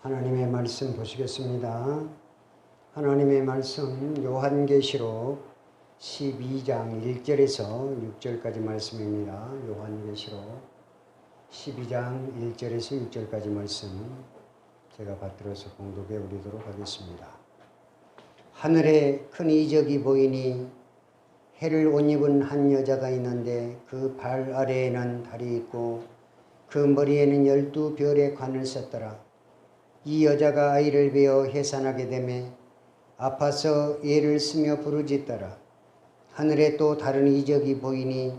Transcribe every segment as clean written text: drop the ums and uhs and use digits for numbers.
하나님의 말씀 보시겠습니다. 하나님의 말씀 요한계시록 12장 1절에서 6절까지 말씀입니다. 요한계시록 12장 1절에서 6절까지 말씀 제가 받들어서 공독해 드리도록 하겠습니다. 하늘에 큰 이적이 보이니 해를 옷 입은 한 여자가 있는데 그 발 아래에는 달이 있고 그 머리에는 12별의 관을 썼더라. 이 여자가 아이를 베어 해산하게 되매 아파서 애를 쓰며 부르짖더라. 하늘에 또 다른 이적이 보이니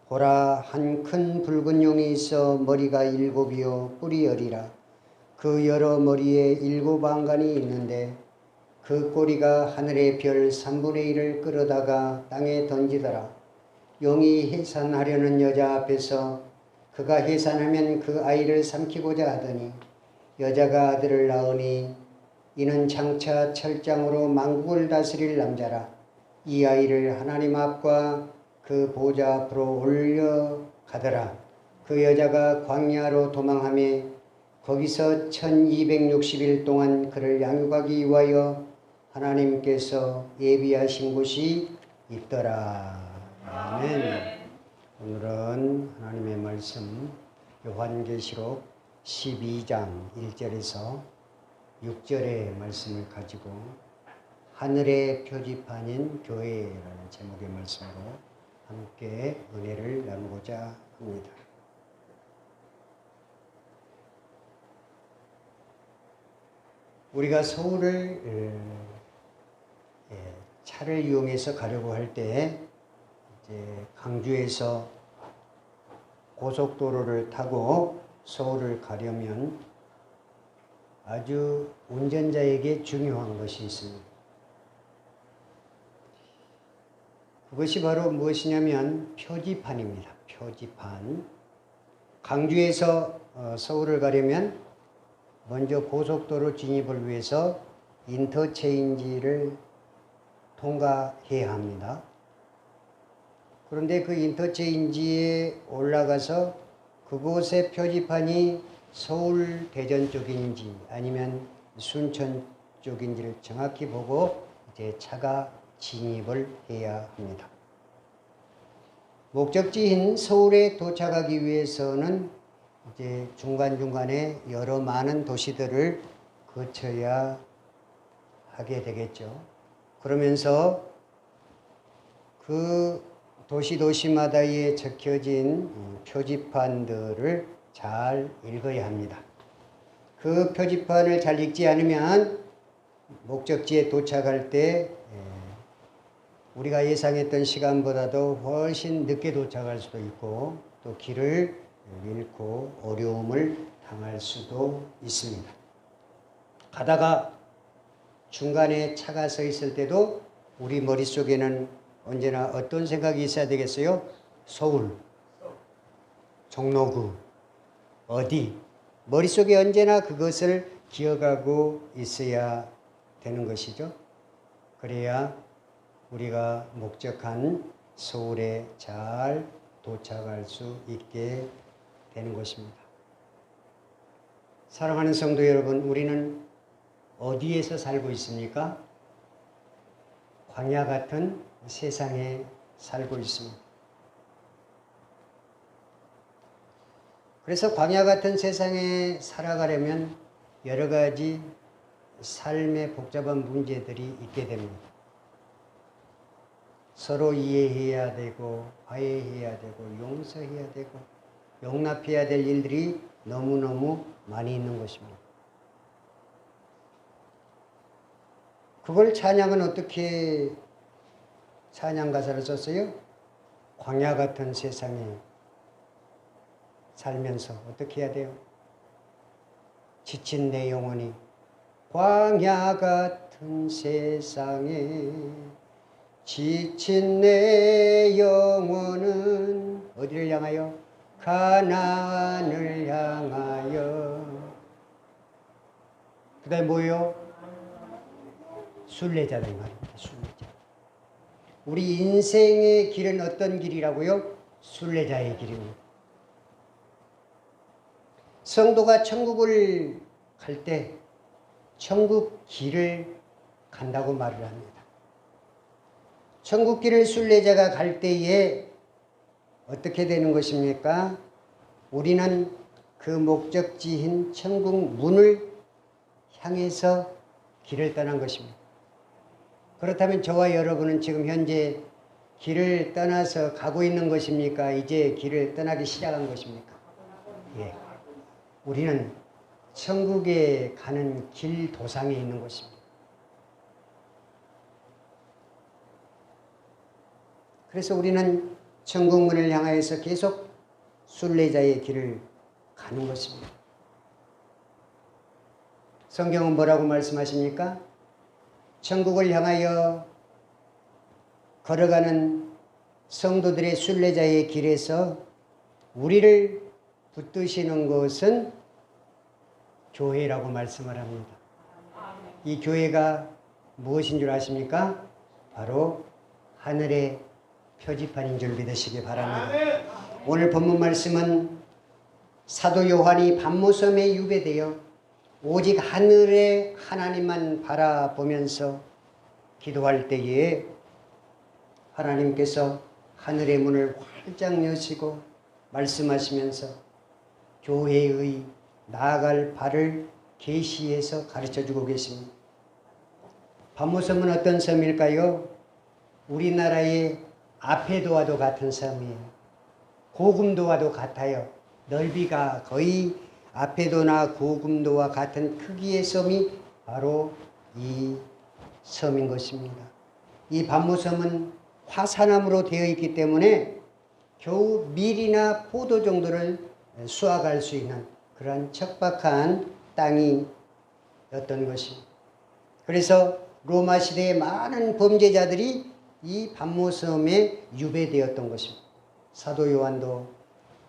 보라, 한 큰 붉은 용이 있어 머리가 7이요 뿔이 10이라. 그 여러 머리에 7 안간이 있는데 그 꼬리가 하늘의 별 3분의 1을 끌어다가 땅에 던지더라. 용이 해산하려는 여자 앞에서 그가 해산하면 그 아이를 삼키고자 하더니 여자가 아들을 낳으니 이는 장차 철장으로 만국을 다스릴 남자라. 이 아이를 하나님 앞과 그 보좌 앞으로 올려가더라. 그 여자가 광야로 도망하며 거기서 1260일 동안 그를 양육하기 위하여 하나님께서 예비하신 곳이 있더라. 아멘. 오늘은 하나님의 말씀 요한계시록 12장 1절에서 6절의 말씀을 가지고 하늘의 표지판인 교회라는 제목의 말씀으로 함께 은혜를 나누고자 합니다. 우리가 서울을 차를 이용해서 가려고 할 때 강주에서 고속도로를 타고 서울을 가려면 아주 운전자에게 중요한 것이 있습니다. 그것이 바로 무엇이냐면 표지판입니다. 표지판. 강주에서 서울을 가려면 먼저 고속도로 진입을 위해서 인터체인지를 통과해야 합니다. 그런데 그 인터체인지에 올라가서 그곳의 표지판이 서울 대전 쪽인지 아니면 순천 쪽인지를 정확히 보고 이제 차가 진입을 해야 합니다. 목적지인 서울에 도착하기 위해서는 이제 중간중간에 여러 많은 도시들을 거쳐야 하게 되겠죠. 그러면서 그 도시마다에 적혀진 표지판들을 잘 읽어야 합니다. 그 표지판을 잘 읽지 않으면 목적지에 도착할 때 우리가 예상했던 시간보다도 훨씬 늦게 도착할 수도 있고 또 길을 잃고 어려움을 당할 수도 있습니다. 가다가 중간에 차가 서 있을 때도 우리 머릿속에는 언제나 어떤 생각이 있어야 되겠어요? 서울, 종로구, 어디? 머릿속에 언제나 그것을 기억하고 있어야 되는 것이죠. 그래야 우리가 목적한 서울에 잘 도착할 수 있게 되는 것입니다. 사랑하는 성도 여러분, 우리는 어디에서 살고 있습니까? 광야 같은 세상에 살고 있습니다. 그래서 광야 같은 세상에 살아가려면 여러 가지 삶의 복잡한 문제들이 있게 됩니다. 서로 이해해야 되고 화해해야 되고 용서해야 되고 용납해야 될 일들이 너무너무 많이 있는 것입니다. 그걸 찬양은 어떻게 찬양 가사를 썼어요? 광야 같은 세상에 살면서 어떻게 해야 돼요? 지친 내 영혼이 광야 같은 세상에 지친 내 영혼은 어디를 향하여? 가나안을 향하여. 그 다음에 뭐예요? 순례자다 이 말입니다. 순례자. 우리 인생의 길은 어떤 길이라고요? 순례자의 길입니다. 성도가 천국을 갈 때 천국 길을 간다고 말을 합니다. 천국 길을 순례자가 갈 때에 어떻게 되는 것입니까? 우리는 그 목적지인 천국 문을 향해서 길을 떠난 것입니다. 그렇다면 저와 여러분은 지금 현재 길을 떠나서 가고 있는 것입니까? 이제 길을 떠나기 시작한 것입니까? 예. 우리는 천국에 가는 길 도상에 있는 것입니다. 그래서 우리는 천국문을 향하여서 계속 순례자의 길을 가는 것입니다. 성경은 뭐라고 말씀하십니까? 천국을 향하여 걸어가는 성도들의 순례자의 길에서 우리를 붙드시는 것은 교회라고 말씀을 합니다. 이 교회가 무엇인 줄 아십니까? 바로 하늘의 표지판인 줄 믿으시기 바랍니다. 오늘 본문 말씀은 사도 요한이 밤모섬에 유배되어 오직 하늘의 하나님만 바라보면서 기도할 때에 하나님께서 하늘의 문을 활짝 여시고 말씀하시면서 교회의 나아갈 발을 계시해서 가르쳐주고 계십니다. 밤모섬은 어떤 섬일까요? 우리나라의 아페도와도 같은 섬이에요. 고금도와도 같아요. 넓이가 거의 아페도나 고금도와 같은 크기의 섬이 바로 이 섬인 것입니다. 이 밤모섬은 화산암으로 되어 있기 때문에 겨우 밀이나 포도 정도를 수확할 수 있는 그런 척박한 땅이었던 것입니다. 그래서 로마 시대의 많은 범죄자들이 이 밤모섬에 유배되었던 것입니다. 사도 요한도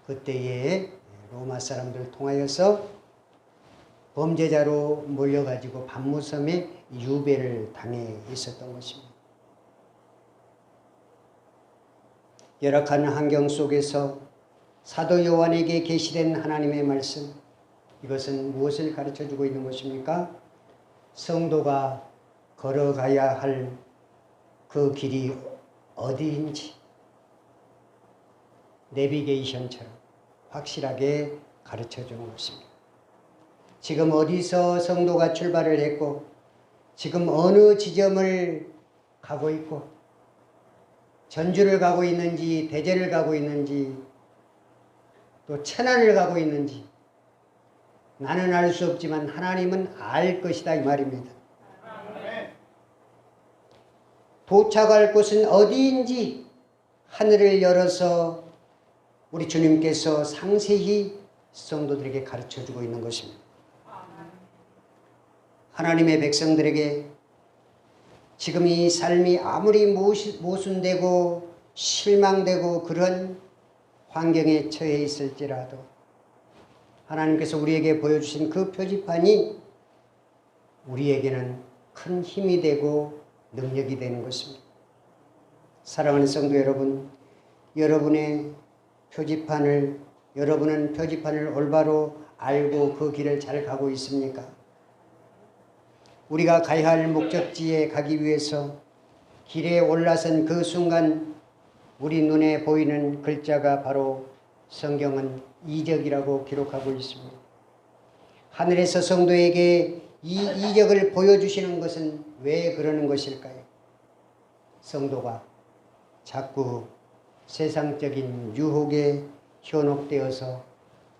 그때에 로마 사람들을 통하여서 범죄자로 몰려가지고 밤모섬에 유배를 당해 있었던 것입니다. 열악한 환경 속에서 사도 요한에게 계시된 하나님의 말씀, 이것은 무엇을 가르쳐주고 있는 것입니까? 성도가 걸어가야 할 그 길이 어디인지 내비게이션처럼 확실하게 가르쳐주는 것입니다. 지금 어디서 성도가 출발을 했고 지금 어느 지점을 가고 있고 전주를 가고 있는지 대전을 가고 있는지 또 천안을 가고 있는지 나는 알 수 없지만 하나님은 알 것이다 이 말입니다. 도착할 곳은 어디인지 하늘을 열어서 우리 주님께서 상세히 성도들에게 가르쳐주고 있는 것입니다. 하나님의 백성들에게 지금 이 삶이 아무리 모순되고 실망되고 그런 환경에 처해 있을지라도 하나님께서 우리에게 보여주신 그 표지판이 우리에게는 큰 힘이 되고 능력이 되는 것입니다. 사랑하는 성도 여러분, 여러분은 표지판을 올바로 알고 그 길을 잘 가고 있습니까? 우리가 가야 할 목적지에 가기 위해서 길에 올라선 그 순간 우리 눈에 보이는 글자가 바로 성경은 이적이라고 기록하고 있습니다. 하늘에서 성도에게 이 이적을 보여주시는 것은 왜 그러는 것일까요? 성도가 자꾸 세상적인 유혹에 현혹되어서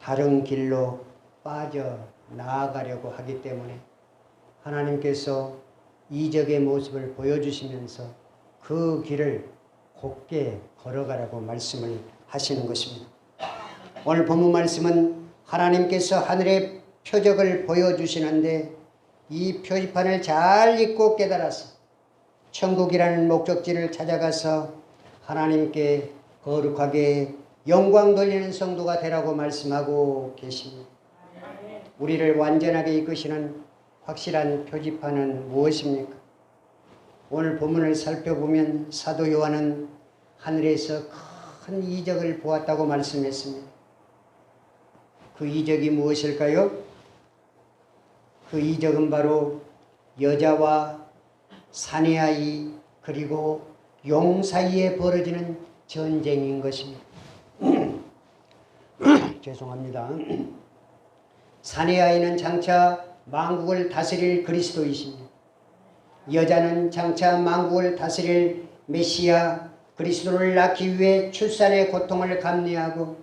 다른 길로 빠져 나아가려고 하기 때문에 하나님께서 이적의 모습을 보여주시면서 그 길을 곱게 걸어가라고 말씀을 하시는 것입니다. 오늘 본문 말씀은 하나님께서 하늘의 표적을 보여주시는데 이 표지판을 잘 읽고 깨달아서 천국이라는 목적지를 찾아가서 하나님께 거룩하게 영광 돌리는 성도가 되라고 말씀하고 계십니다. 우리를 완전하게 이끄시는 확실한 표지판은 무엇입니까? 오늘 본문을 살펴보면 사도 요한은 하늘에서 큰 이적을 보았다고 말씀했습니다. 그 이적이 무엇일까요? 그 이적은 바로 여자와 사내아이 그리고 용 사이에 벌어지는 전쟁인 것입니다. 죄송합니다. 사내아이는 장차 만국을 다스릴 그리스도이십니다. 여자는 장차 만국을 다스릴 메시아 그리스도를 낳기 위해 출산의 고통을 감내하고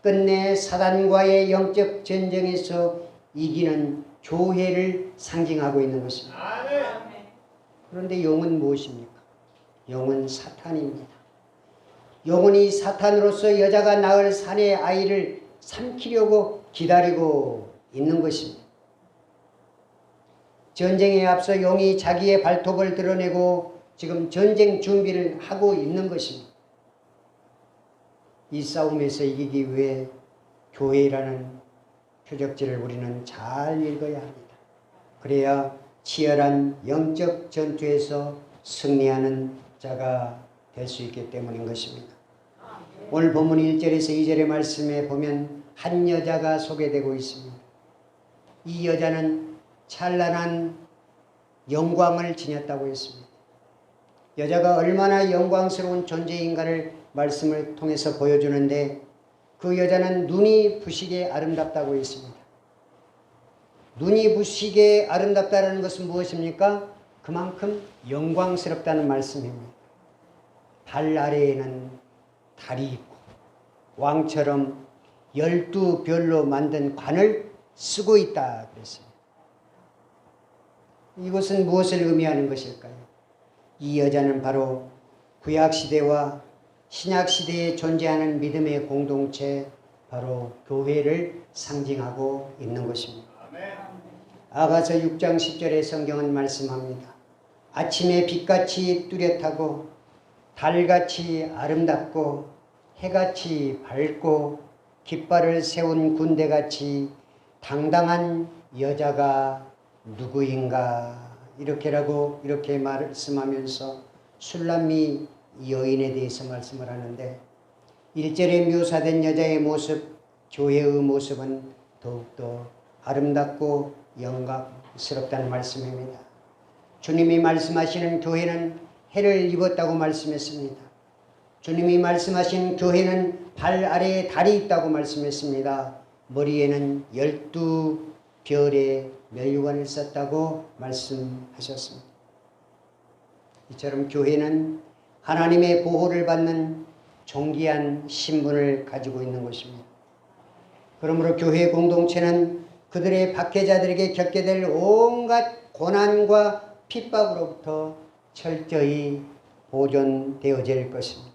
끝내 사단과의 영적 전쟁에서 이기는 교회를 상징하고 있는 것입니다. 그런데 용은 무엇입니까? 용은 사탄입니다. 용은 사탄으로서 여자가 낳을 사내 아이를 삼키려고 기다리고 있는 것입니다. 전쟁에 앞서 용이 자기의 발톱을 드러내고 지금 전쟁 준비를 하고 있는 것입니다. 이 싸움에서 이기기 위해 교회라는 표적지를 우리는 잘 읽어야 합니다. 그래야 치열한 영적 전투에서 승리하는 자가 될 수 있기 때문인 것입니다. 오늘 본문 1절에서 2절의 말씀에 보면 한 여자가 소개되고 있습니다. 이 여자는 찬란한 영광을 지녔다고 했습니다. 여자가 얼마나 영광스러운 존재인가를 말씀을 통해서 보여주는데 그 여자는 눈이 부시게 아름답다고 했습니다. 눈이 부시게 아름답다는 것은 무엇입니까? 그만큼 영광스럽다는 말씀입니다. 발 아래에는 달이 있고 왕처럼 12별로 만든 관을 쓰고 있다 그랬습니다. 이것은 무엇을 의미하는 것일까요? 이 여자는 바로 구약시대와 신약시대에 존재하는 믿음의 공동체, 바로 교회를 상징하고 있는 것입니다. 아가서 6장 10절의 성경은 말씀합니다. 아침에 빛같이 뚜렷하고 달같이 아름답고 해같이 밝고 깃발을 세운 군대같이 당당한 여자가 누구인가, 이렇게 말씀하면서 술람미 여인에 대해서 말씀을 하는데 1절에 묘사된 여자의 모습, 교회의 모습은 더욱더 아름답고 영광스럽다는 말씀입니다. 주님이 말씀하시는 교회는 해를 입었다고 말씀했습니다. 주님이 말씀하신 교회는 발 아래에 달이 있다고 말씀했습니다. 머리에는 12별의 멸류관을 썼다고 말씀하셨습니다. 이처럼 교회는 하나님의 보호를 받는 존귀한 신분을 가지고 있는 것입니다. 그러므로 교회 공동체는 그들의 박해자들에게 겪게 될 온갖 고난과 핍박으로부터 철저히 보존되어질 것입니다.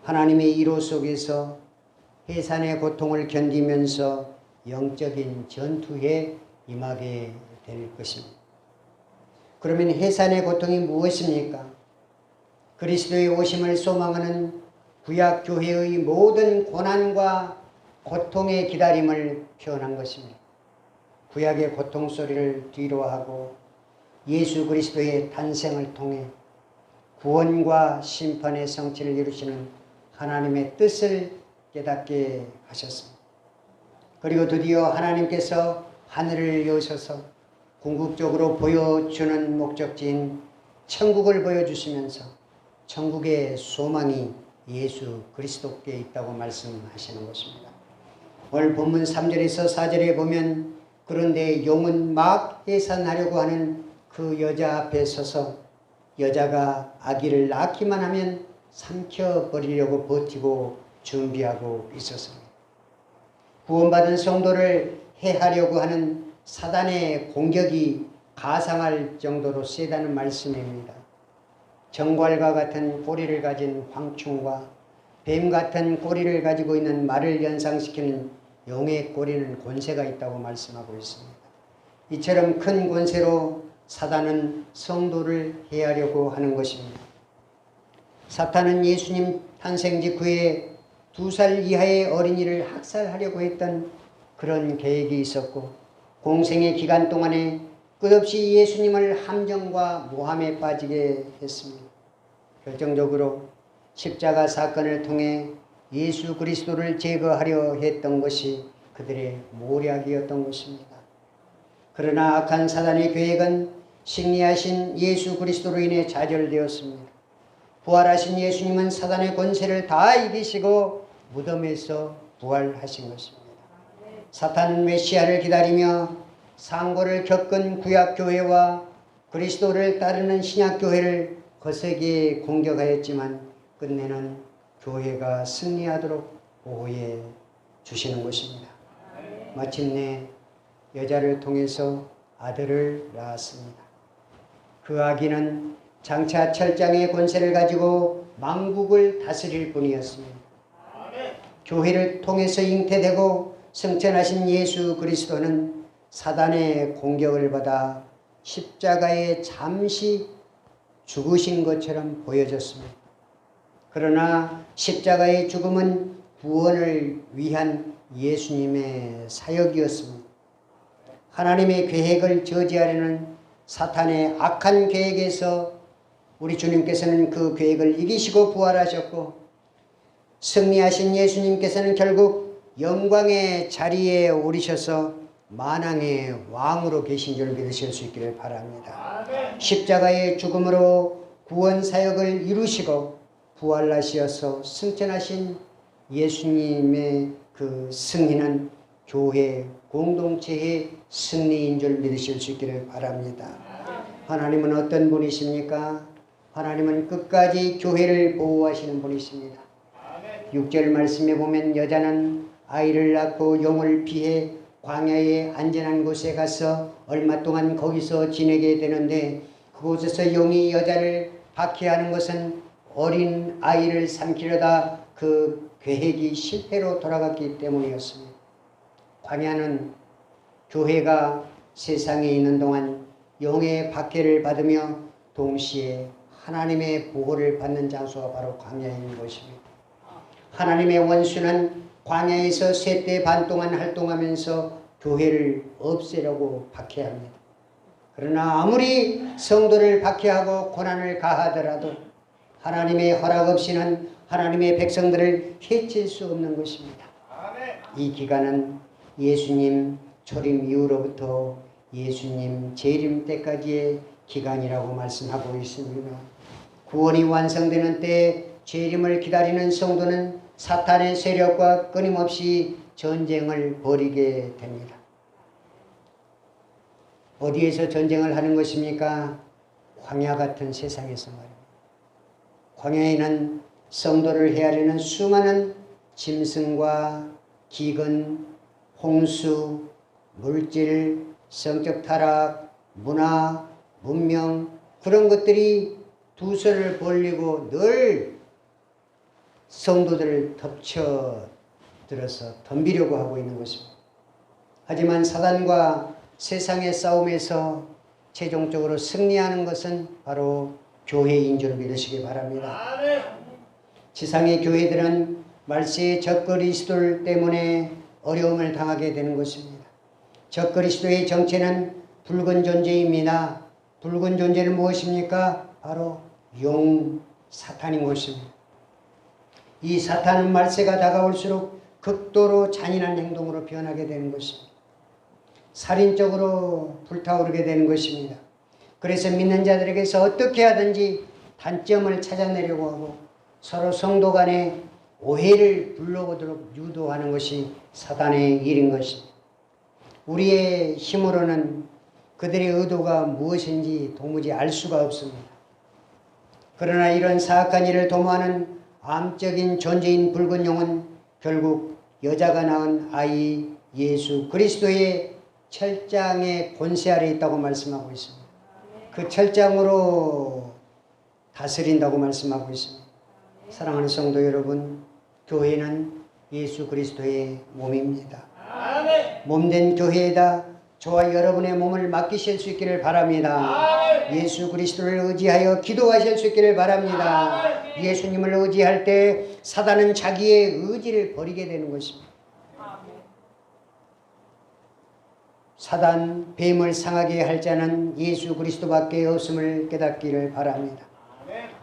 하나님의 이로 속에서 해산의 고통을 견디면서 영적인 전투에 임하게 될 것입니다. 그러면 해산의 고통이 무엇입니까? 그리스도의 오심을 소망하는 구약 교회의 모든 고난과 고통의 기다림을 표현한 것입니다. 구약의 고통 소리를 뒤로하고 예수 그리스도의 탄생을 통해 구원과 심판의 성취를 이루시는 하나님의 뜻을 깨닫게 하셨습니다. 그리고 드디어 하나님께서 하늘을 여셔서 궁극적으로 보여주는 목적지인 천국을 보여주시면서 천국의 소망이 예수 그리스도께 있다고 말씀하시는 것입니다. 오늘 본문 3절에서 4절에 보면 그런데 용은 막 해산하려고 하는 그 여자 앞에 서서 여자가 아기를 낳기만 하면 삼켜버리려고 버티고 준비하고 있었습니다. 구원받은 성도를 해하려고 하는 사단의 공격이 가상할 정도로 세다는 말씀입니다. 정괄과 같은 꼬리를 가진 황충과 뱀 같은 꼬리를 가지고 있는 말을 연상시키는 용의 꼬리는 권세가 있다고 말씀하고 있습니다. 이처럼 큰 권세로 사단은 성도를 해하려고 하는 것입니다. 사탄은 예수님 탄생 직후에 2살 이하의 어린이를 학살하려고 했던 그런 계획이 있었고 공생의 기간 동안에 끝없이 예수님을 함정과 모함에 빠지게 했습니다. 결정적으로 십자가 사건을 통해 예수 그리스도를 제거하려 했던 것이 그들의 모략이었던 것입니다. 그러나 악한 사단의 계획은 승리하신 예수 그리스도로 인해 좌절되었습니다. 부활하신 예수님은 사단의 권세를 다 이기시고 무덤에서 부활하신 것입니다. 사탄은 메시아를 기다리며 상고를 겪은 구약교회와 그리스도를 따르는 신약교회를 거세게 공격하였지만 끝내는 교회가 승리하도록 보호해 주시는 것입니다. 마침내 여자를 통해서 아들을 낳았습니다. 그 아기는 장차 철장의 권세를 가지고 만국을 다스릴 뿐이었습니다. 교회를 통해서 잉태되고 승천하신 예수 그리스도는 사단의 공격을 받아 십자가에 잠시 죽으신 것처럼 보여졌습니다. 그러나 십자가의 죽음은 구원을 위한 예수님의 사역이었습니다. 하나님의 계획을 저지하려는 사탄의 악한 계획에서 우리 주님께서는 그 계획을 이기시고 부활하셨고, 승리하신 예수님께서는 결국 영광의 자리에 오르셔서 만왕의 왕으로 계신 줄 믿으실 수 있기를 바랍니다. 십자가의 죽음으로 구원 사역을 이루시고 부활하셔서 승천하신 예수님의 그 승리는 교회 공동체의 승리인 줄 믿으실 수 있기를 바랍니다. 하나님은 어떤 분이십니까? 하나님은 끝까지 교회를 보호하시는 분이십니다. 6절 말씀에 보면 여자는 아이를 낳고 용을 피해 광야의 안전한 곳에 가서 얼마 동안 거기서 지내게 되는데, 그곳에서 용이 여자를 박해하는 것은 어린 아이를 삼키려다 그 계획이 실패로 돌아갔기 때문이었습니다. 광야는 교회가 세상에 있는 동안 용의 박해를 받으며 동시에 하나님의 보호를 받는 장소가 바로 광야인 것입니다. 하나님의 원수는 광야에서 셋대 반 동안 활동하면서 교회를 없애려고 박해합니다. 그러나 아무리 성도를 박해하고 고난을 가하더라도 하나님의 허락 없이는 하나님의 백성들을 해칠 수 없는 것입니다. 이 기간은 예수님 초림 이후로부터 예수님 재림 때까지의 기간이라고 말씀하고 있습니다. 구원이 완성되는 때 재림을 기다리는 성도는 사탄의 세력과 끊임없이 전쟁을 벌이게 됩니다. 어디에서 전쟁을 하는 것입니까? 광야 같은 세상에서 말입니다. 광야에는 성도를 헤아리는 수많은 짐승과 기근, 홍수, 물질, 성적 타락, 문화, 문명, 그런 것들이 두 손을 벌리고 늘 성도들을 덮쳐들어서 덤비려고 하고 있는 것입니다. 하지만 사단과 세상의 싸움에서 최종적으로 승리하는 것은 바로 교회인 줄 믿으시기 바랍니다. 지상의 교회들은 말세의 적그리스도 때문에 어려움을 당하게 되는 것입니다. 적그리스도의 정체는 붉은 존재입니다. 붉은 존재는 무엇입니까? 바로 용 사탄인 것입니다. 이 사탄은 말세가 다가올수록 극도로 잔인한 행동으로 변하게 되는 것입니다. 살인적으로 불타오르게 되는 것입니다. 그래서 믿는 자들에게서 어떻게 하든지 단점을 찾아내려고 하고 서로 성도 간에 오해를 불러오도록 유도하는 것이 사단의 일인 것입니다. 우리의 힘으로는 그들의 의도가 무엇인지 도무지 알 수가 없습니다. 그러나 이런 사악한 일을 도모하는 암적인 존재인 붉은 용은 결국 여자가 낳은 아이 예수 그리스도의 철장의 권세 아래 있다고 말씀하고 있습니다. 그 철장으로 다스린다고 말씀하고 있습니다. 사랑하는 성도 여러분, 교회는 예수 그리스도의 몸입니다. 몸된 교회에다 저와 여러분의 몸을 맡기실 수 있기를 바랍니다. 예수 그리스도를 의지하여 기도하실 수 있기를 바랍니다. 예수님을 의지할 때 사단은 자기의 의지를 버리게 되는 것입니다. 사단, 뱀을 상하게 할 자는 예수 그리스도밖에 없음을 깨닫기를 바랍니다.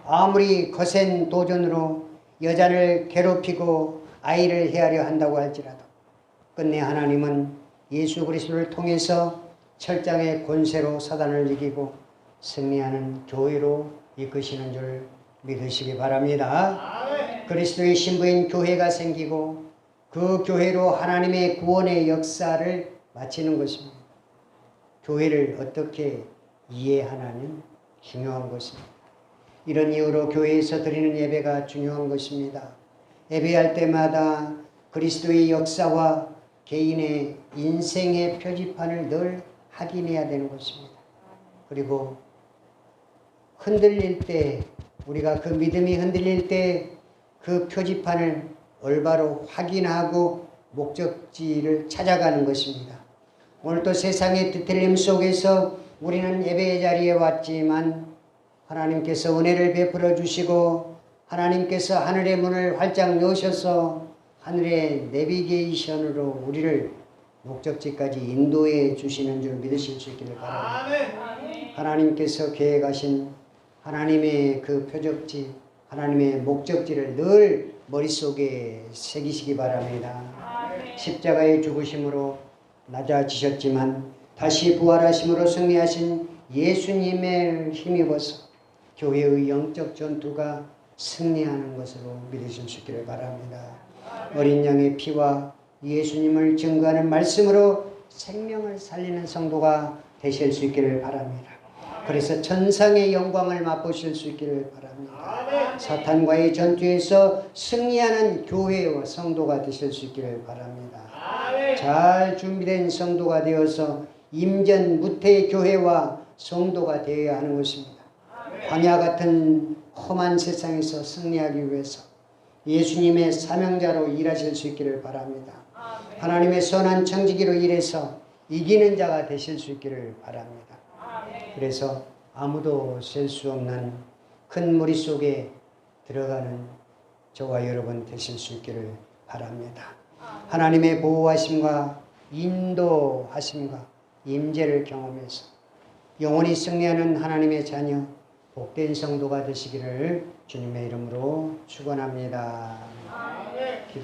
아무리 거센 도전으로 여자를 괴롭히고 아이를 헤아려 한다고 할지라도 끝내 하나님은 예수 그리스도를 통해서 철장의 권세로 사단을 이기고 승리하는 교회로 이끄시는 줄 믿으시기 바랍니다. 그리스도의 신부인 교회가 생기고 그 교회로 하나님의 구원의 역사를 마치는 것입니다. 교회를 어떻게 이해하냐는 중요한 것입니다. 이런 이유로 교회에서 드리는 예배가 중요한 것입니다. 예배할 때마다 그리스도의 역사와 개인의 인생의 표지판을 늘 확인해야 되는 것입니다. 그리고 흔들릴 때, 우리가 그 믿음이 흔들릴 때 그 표지판을 올바로 확인하고 목적지를 찾아가는 것입니다. 오늘도 세상의 뒤틀림 속에서 우리는 예배의 자리에 왔지만 하나님께서 은혜를 베풀어 주시고 하나님께서 하늘의 문을 활짝 여셔서 하늘의 내비게이션으로 우리를 목적지까지 인도해 주시는 줄 믿으실 수 있기를 바랍니다. 하나님께서 계획하신 하나님의 그 표적지, 하나님의 목적지를 늘 머릿속에 새기시기 바랍니다. 십자가의 죽으심으로 낮아지셨지만 다시 부활하심으로 승리하신 예수님의 힘입어서 교회의 영적 전투가 승리하는 것으로 믿으실 수 있기를 바랍니다. 어린 양의 피와 예수님을 증거하는 말씀으로 생명을 살리는 성도가 되실 수 있기를 바랍니다. 그래서 천상의 영광을 맛보실 수 있기를 바랍니다. 사탄과의 전투에서 승리하는 교회와 성도가 되실 수 있기를 바랍니다. 잘 준비된 성도가 되어서 임전무태의 교회와 성도가 되어야 하는 것입니다. 광야 같은 험한 세상에서 승리하기 위해서 예수님의 사명자로 일하실 수 있기를 바랍니다. 하나님의 선한 청지기로 일해서 이기는 자가 되실 수 있기를 바랍니다. 그래서 아무도 셀 수 없는 큰 무리 속에 들어가는 저와 여러분 되실 수 있기를 바랍니다. 하나님의 보호하심과 인도하심과 임재를 경험해서 영원히 승리하는 하나님의 자녀, 복된 성도가 되시기를 주님의 이름으로 축원합니다. 기도